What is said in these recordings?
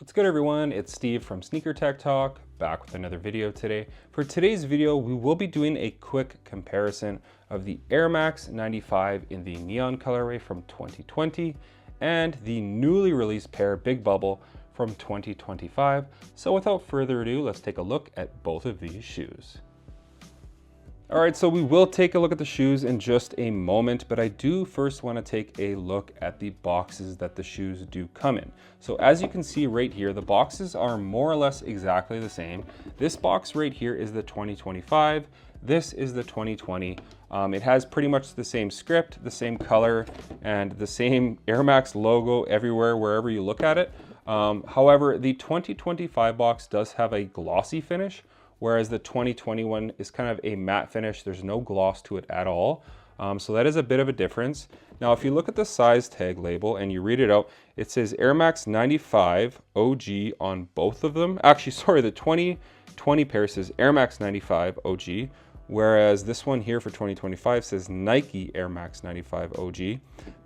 What's good everyone, it's Steve from SnkrTechTalk, back with another video today. For today's video, we will be doing a quick comparison of the Air Max 95 in the neon colorway from 2020 and the newly released pair Big Bubble from 2025. So without further ado, let's take a look at both of these shoes. All right, so we will take a look at the shoes in just a moment, but I do first want to take a look at the boxes that the shoes do come in. So as you can see right here, the boxes are more or less exactly the same. This box right here is the 2025. This is the 2020. It has pretty much the same script, the same color, and the same Air Max logo everywhere, wherever you look at it. However, the 2025 box does have a glossy finish, whereas the 2021 is kind of a matte finish. There's no gloss to it at all. So that is a bit of a difference. Now, if you look at the size tag label and you read it out, it says Air Max 95 OG on both of them. Actually, sorry, the 2020 pair says Air Max 95 OG, whereas this one here for 2025 says Nike Air Max 95 OG.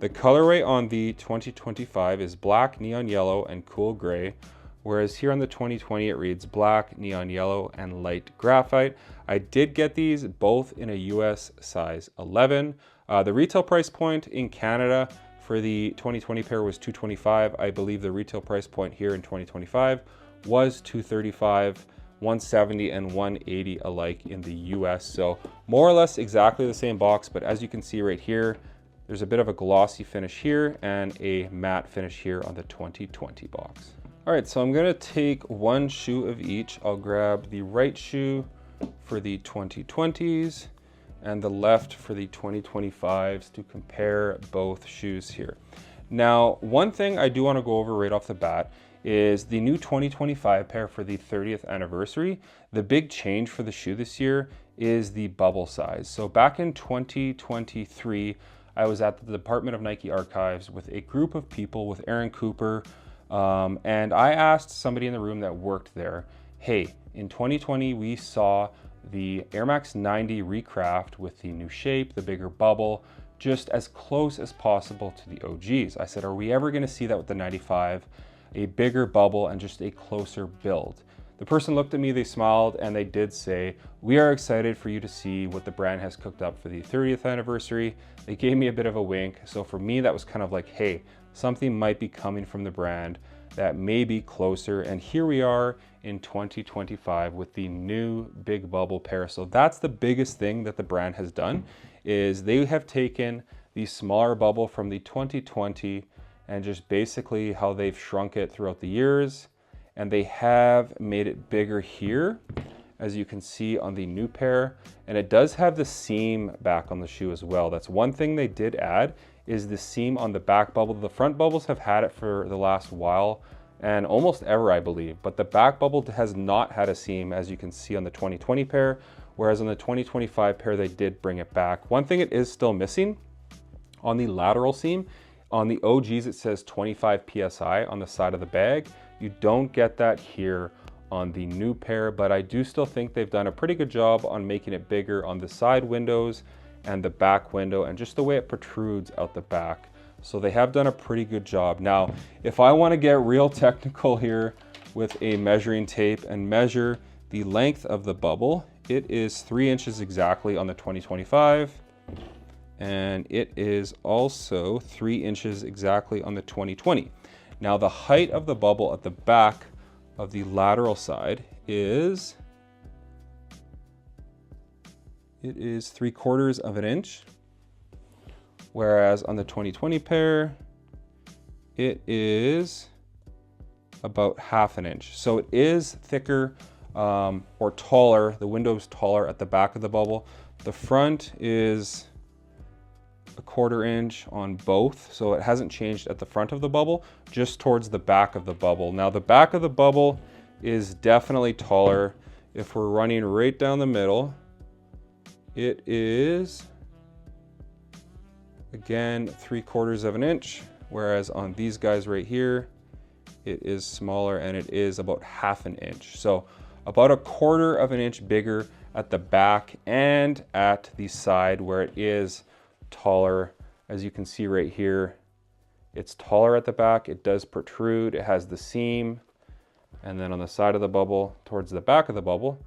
The colorway on the 2025 is black, neon yellow, and cool gray, whereas here on the 2020 it reads black, neon yellow, and light graphite. I did get these both in a US size 11. The retail price point in Canada for the 2020 pair was $225. I believe the retail price point here in 2025 was $235, $170, and $180 alike in the US. So more or less exactly the same box, but as you can see right here, there's a bit of a glossy finish here and a matte finish here on the 2020 box. All right, so I'm gonna take one shoe of each. I'll grab the right shoe for the 2020s and the left for the 2025s to compare both shoes here. Now, one thing I do wanna go over right off the bat is the new 2025 pair for the 30th anniversary. The big change for the shoe this year is the bubble size. So back in 2023, I was at the Department of Nike Archives with a group of people with Aaron Cooper, and I asked somebody in the room that worked there, hey, in 2020, we saw the Air Max 90 recraft with the new shape, the bigger bubble, just as close as possible to the OGs. I said, are we ever gonna see that with the 95, a bigger bubble and just a closer build? The person looked at me, they smiled, and they did say, we are excited for you to see what the brand has cooked up for the 30th anniversary. They gave me a bit of a wink. So for me, that was kind of like, hey, something might be coming from the brand that may be closer. And here we are in 2025 with the new Big Bubble pair. So that's the biggest thing that the brand has done, is they have taken the smaller bubble from the 2020 and just basically how they've shrunk it throughout the years. And they have made it bigger here, as you can see on the new pair. And it does have the seam back on the shoe as well. That's one thing they did add, is the seam on the back bubble. The front bubbles have had it for the last while and almost ever, I believe, but the back bubble has not had a seam, as you can see on the 2020 pair, whereas on the 2025 pair, they did bring it back. One thing it is still missing on the lateral seam, on the OGs, it says 25 PSI on the side of the bag. You don't get that here on the new pair, but I do still think they've done a pretty good job on making it bigger on the side windows and the back window and just the way it protrudes out the back. So they have done a pretty good job. Now, if I want to get real technical here with a measuring tape and measure the length of the bubble, it is 3 inches exactly on the 2025. And it is also 3 inches exactly on the 2020. Now the height of the bubble at the back of the lateral side is, it is 3/4 of an inch. Whereas on the 2020 pair, it is about 1/2 an inch. So it is thicker or taller. The window is taller at the back of the bubble. The front is 1/4 inch on both. So it hasn't changed at the front of the bubble, just towards the back of the bubble. Now the back of the bubble is definitely taller. If we're running right down the middle, it is, again, 3/4 of an inch, whereas on these guys right here, it is smaller and it is about 1/2 an inch. So about 1/4 of an inch bigger at the back and at the side, where it is taller. As you can see right here, it's taller at the back. It does protrude. It has the seam. And then on the side of the bubble, towards the back of the bubble,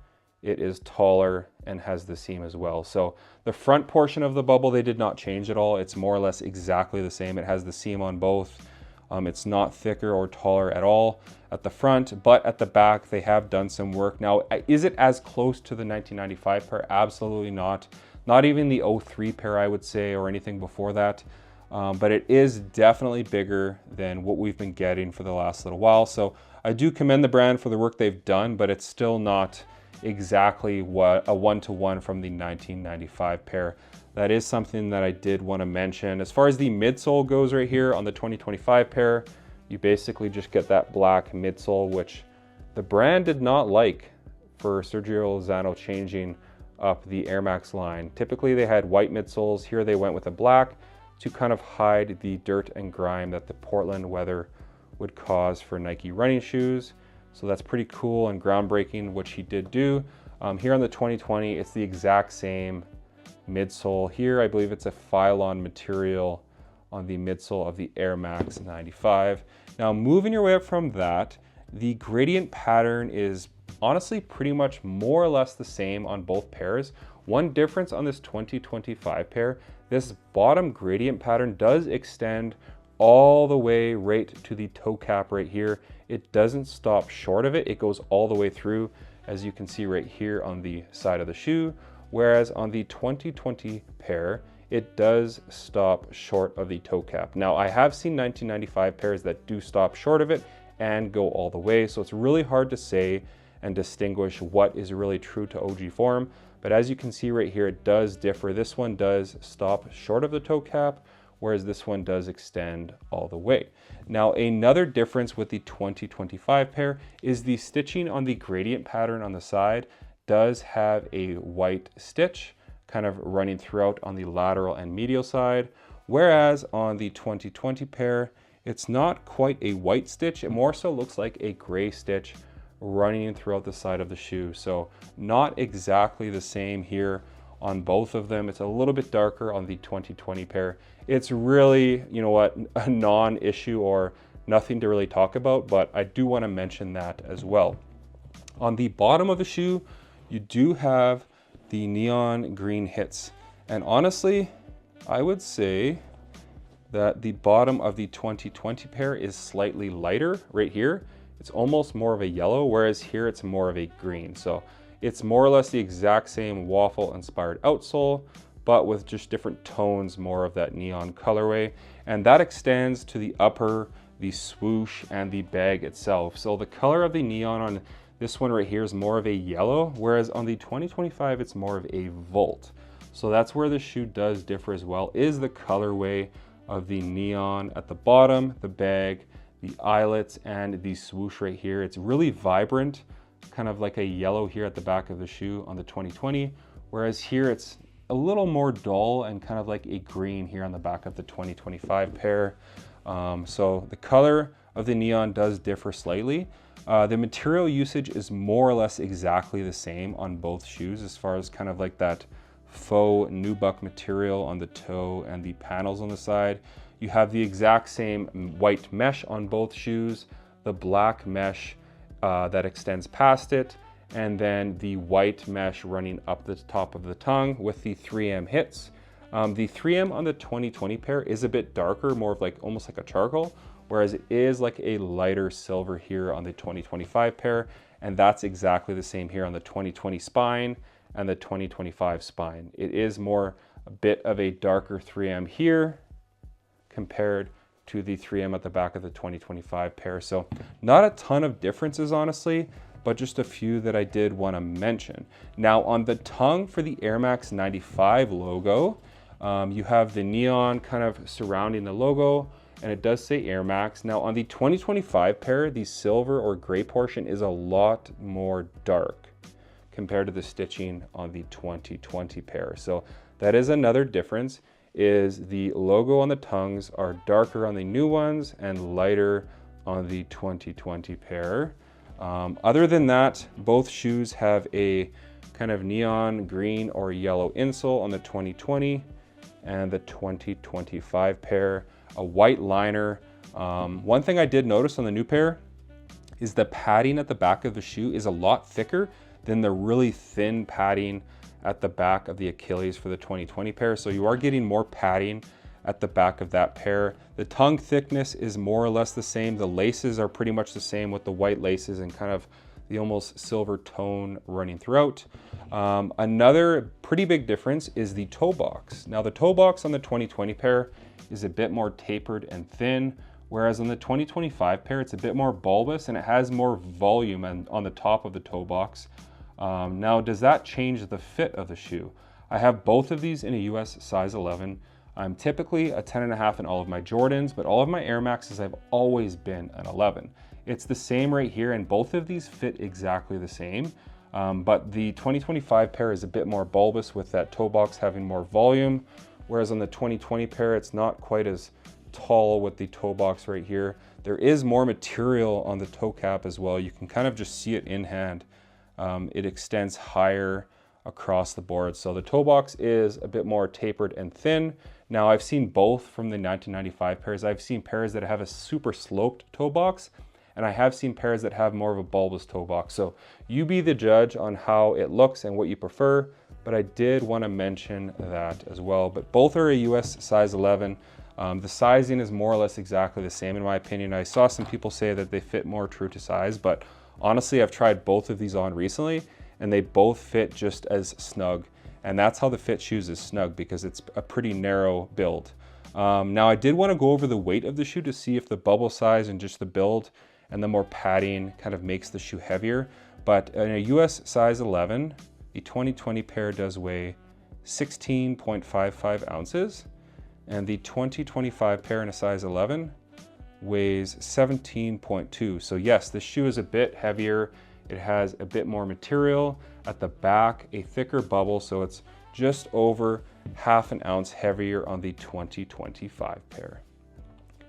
it is taller and has the seam as well. So the front portion of the bubble, they did not change at all. It's more or less exactly the same. It has the seam on both. It's not thicker or taller at all at the front, but at the back, they have done some work. Now, is it as close to the 1995 pair? Absolutely not. Not even the 03 pair, I would say, or anything before that. But it is definitely bigger than what we've been getting for the last little while. So I do commend the brand for the work they've done, but it's still not exactly what a one-to-one from the 1995 pair. That is something that I did want to mention. As far as the midsole goes right here on the 2025 pair, you basically just get that black midsole, which the brand did not like for Sergio Lozano changing up the Air Max line. Typically they had white midsoles. Here they went with a black to kind of hide the dirt and grime that the Portland weather would cause for Nike running shoes. So that's pretty cool and groundbreaking, which he did do. Here on the 2020, it's the exact same midsole. Here, I believe it's a Phylon material on the midsole of the Air Max 95. Now, moving your way up from that, the gradient pattern is honestly pretty much more or less the same on both pairs. One difference on this 2025 pair, this bottom gradient pattern does extend all the way right to the toe cap right here. It doesn't stop short of it. It goes all the way through, as you can see right here on the side of the shoe. Whereas on the 2020 pair, it does stop short of the toe cap. Now, I have seen 1995 pairs that do stop short of it and go all the way. So it's really hard to say and distinguish what is really true to OG form. But as you can see right here, it does differ. This one does stop short of the toe cap, whereas this one does extend all the way. Now, another difference with the 2025 pair is the stitching on the gradient pattern on the side does have a white stitch kind of running throughout on the lateral and medial side, whereas on the 2020 pair, it's not quite a white stitch. It more so looks like a gray stitch running throughout the side of the shoe. So not exactly the same here on both of them. It's a little bit darker on the 2020 pair. It's really, you know what, a non-issue or nothing to really talk about, but I do want to mention that as well. On the bottom of the shoe, you do have the neon green hits. And honestly, I would say that the bottom of the 2020 pair is slightly lighter right here. It's almost more of a yellow, whereas here it's more of a green. So it's more or less the exact same waffle inspired outsole, but with just different tones, more of that neon colorway. And that extends to the upper, the swoosh, and the bag itself. So the color of the neon on this one right here is more of a yellow, whereas on the 2025, it's more of a volt. So that's where the shoe does differ as well, is the colorway of the neon at the bottom, the bag, the eyelets, and the swoosh right here. It's really vibrant, kind of like a yellow here at the back of the shoe on the 2020, whereas here it's a little more dull and kind of like a green here on the back of the 2025 pair. So the color of the neon does differ slightly. The material usage is more or less exactly the same on both shoes, as far as kind of like that faux nubuck material on the toe and the panels on the side. You have the exact same white mesh on both shoes, the black mesh that extends past it, and then the white mesh running up the top of the tongue with the 3M hits. The 3M on the 2020 pair is a bit darker, more of like almost like a charcoal, whereas it is like a lighter silver here on the 2025 pair, and that's exactly the same here on the 2020 spine and the 2025 spine. It is more a bit of a darker 3M here compared to the 3M at the back of the 2025 pair. So not a ton of differences, honestly, but just a few that I did want to mention. Now on the tongue for the Air Max 95 logo, you have the neon kind of surrounding the logo, and it does say Air Max. Now on the 2025 pair, the silver or gray portion is a lot more dark compared to the stitching on the 2020 pair. So that is another difference, is the logo on the tongues are darker on the new ones and lighter on the 2020 pair. Other than that, both shoes have a kind of neon green or yellow insole on the 2020 and the 2025 pair, a white liner. One thing I did notice on the new pair is the padding at the back of the shoe is a lot thicker than the really thin padding at the back of the Achilles for the 2020 pair. So you are getting more padding at the back of that pair. The tongue thickness is more or less the same. The laces are pretty much the same with the white laces and kind of the almost silver tone running throughout. Another pretty big difference is the toe box. Now the toe box on the 2020 pair is a bit more tapered and thin, whereas on the 2025 pair, it's a bit more bulbous and it has more volume on the top of the toe box. Now, does that change the fit of the shoe? I have both of these in a US size 11. I'm typically a 10.5 in all of my Jordans, but all of my Air Maxes, I've always been an 11. It's the same right here, and both of these fit exactly the same. But the 2025 pair is a bit more bulbous with that toe box having more volume, whereas on the 2020 pair, it's not quite as tall with the toe box right here. There is more material on the toe cap as well. You can kind of just see it in hand. It extends higher across the board. So the toe box is a bit more tapered and thin. Now I've seen both from the 1995 pairs. I've seen pairs that have a super sloped toe box, and I have seen pairs that have more of a bulbous toe box. So you be the judge on how it looks and what you prefer, but I did want to mention that as well. But both are a US size 11. The sizing is more or less exactly the same in my opinion. I saw some people say that they fit more true to size, but honestly, I've tried both of these on recently and they both fit just as snug. And that's how the Fit shoes is snug, because it's a pretty narrow build. Now I did want to go over the weight of the shoe to see if the bubble size and just the build and the more padding kind of makes the shoe heavier. But in a US size 11, the 2020 pair does weigh 16.55 ounces. And the 2025 pair in a size 11 weighs 17.2. So yes, this shoe is a bit heavier. It has a bit more material at the back, a thicker bubble, so it's just over half an ounce heavier on the 2025 pair.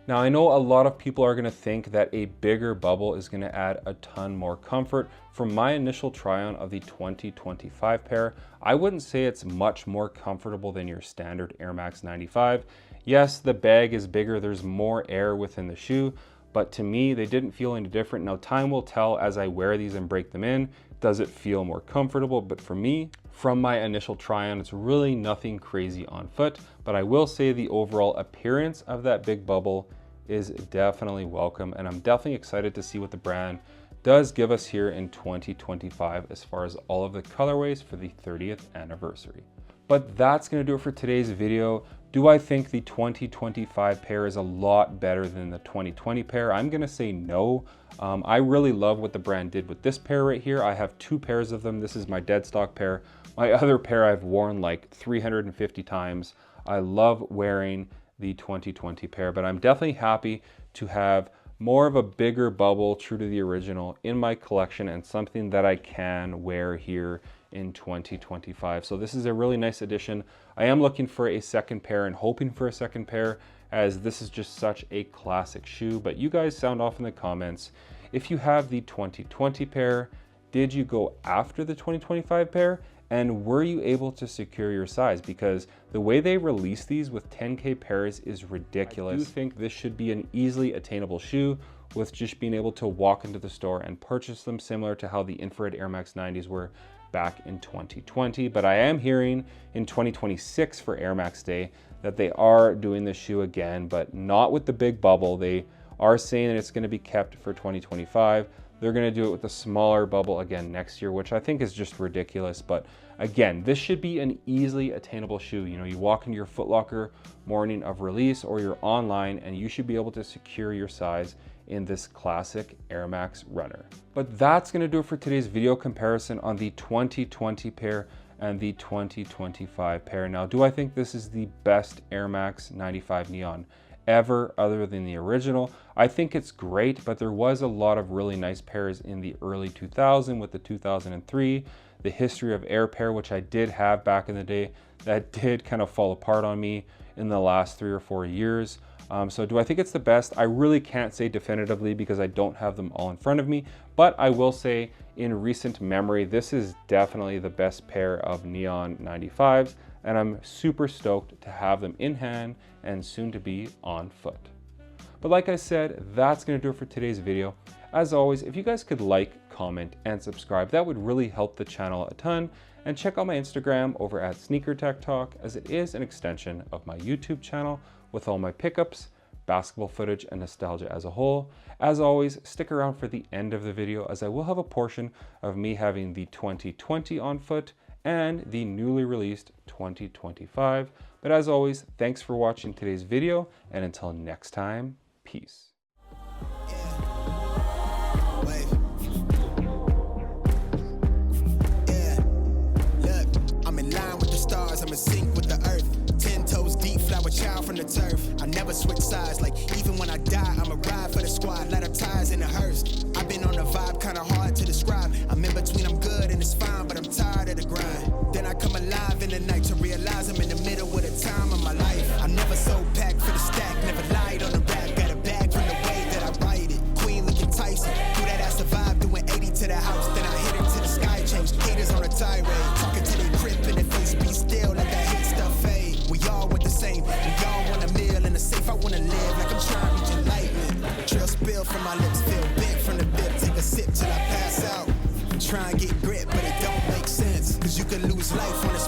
Now I know a lot of people are gonna think that a bigger bubble is gonna add a ton more comfort. From my initial try on of the 2025 pair, I wouldn't say it's much more comfortable than your standard Air Max 95. Yes, the bag is bigger, there's more air within the shoe, but to me, they didn't feel any different. Now time will tell as I wear these and break them in, does it feel more comfortable? But for me, from my initial try on, it's really nothing crazy on foot, but I will say the overall appearance of that big bubble is definitely welcome. And I'm definitely excited to see what the brand does give us here in 2025 as far as all of the colorways for the 30th anniversary. But that's gonna do it for today's video. Do I think the 2025 pair is a lot better than the 2020 pair? I'm gonna say no. I really love what the brand did with this pair right here. I have two pairs of them. This is my dead stock pair. My other pair I've worn like 350 times. I love wearing the 2020 pair, but I'm definitely happy to have more of a bigger bubble true to the original in my collection and something that I can wear here in 2025. So this is a really nice addition. I am looking for a second pair and hoping for a second pair, as this is just such a classic shoe. But you guys sound off in the comments. If you have the 2020 pair, did you go after the 2025 pair? And were you able to secure your size? Because the way they release these with 10K pairs is ridiculous. I do think this should be an easily attainable shoe with just being able to walk into the store and purchase them, similar to how the infrared Air Max 90s were back in 2020. But I am hearing in 2026 for Air Max Day that they are doing the shoe again, but not with the big bubble. They are saying that it's going to be kept for 2025. They're going to do it with a smaller bubble again next year, which I think is just ridiculous. But again, this should be an easily attainable shoe. You know, you walk into your Foot Locker morning of release, or you're online, and you should be able to secure your size in this classic Air Max runner. But that's going to do it for today's video comparison on the 2020 pair and the 2025 pair. Now, do I think this is the best Air Max 95 Neon ever other than the original? I think it's great, but there was a lot of really nice pairs in the early 2000s with the 2003, the History of Air pair, which I did have back in the day, that did kind of fall apart on me in the last 3 or 4 years. So do I think it's the best? I really can't say definitively because I don't have them all in front of me, but I will say in recent memory, this is definitely the best pair of Neon 95s, and I'm super stoked to have them in hand and soon to be on foot. But like I said, that's gonna do it for today's video. As always, if you guys could like, comment, and subscribe, that would really help the channel a ton. And check out my Instagram over at SnkrTechTalk, as it is an extension of my YouTube channel with all my pickups, basketball footage, and nostalgia as a whole. As always, stick around for the end of the video, as I will have a portion of me having the 2020 on foot and the newly released 2025. But as always, thanks for watching today's video, and until next time, peace. I'm in sync with the earth, 10 toes deep, flower child from the turf. I never switch sides, like even when I die, I'm a ride for the squad, let of ties in the hearse. I've been on a vibe, kinda hard to describe. I'm in between, I'm good and it's fine, but I'm tired of the grind. Then I come alive in the night to realize I'm in the middle of the time of my life. I'm never so packed for the stack, never lied on the rap, got a bag from the way that I write it. Queen looking Tyson, do that ass survive, doing 80 to the house, then I hit it to the sky, change haters on a tirade, talking to their crib in the face, be still, let that hate stuff fade. We all want the same, we all want a meal in the safe. I wanna live like I'm trying to reach enlightenment. Trail spill from my lips, feel big from the bib, take a sip till I pass out. I'm trying to get grit, but it don't make sense, cause you can lose life on a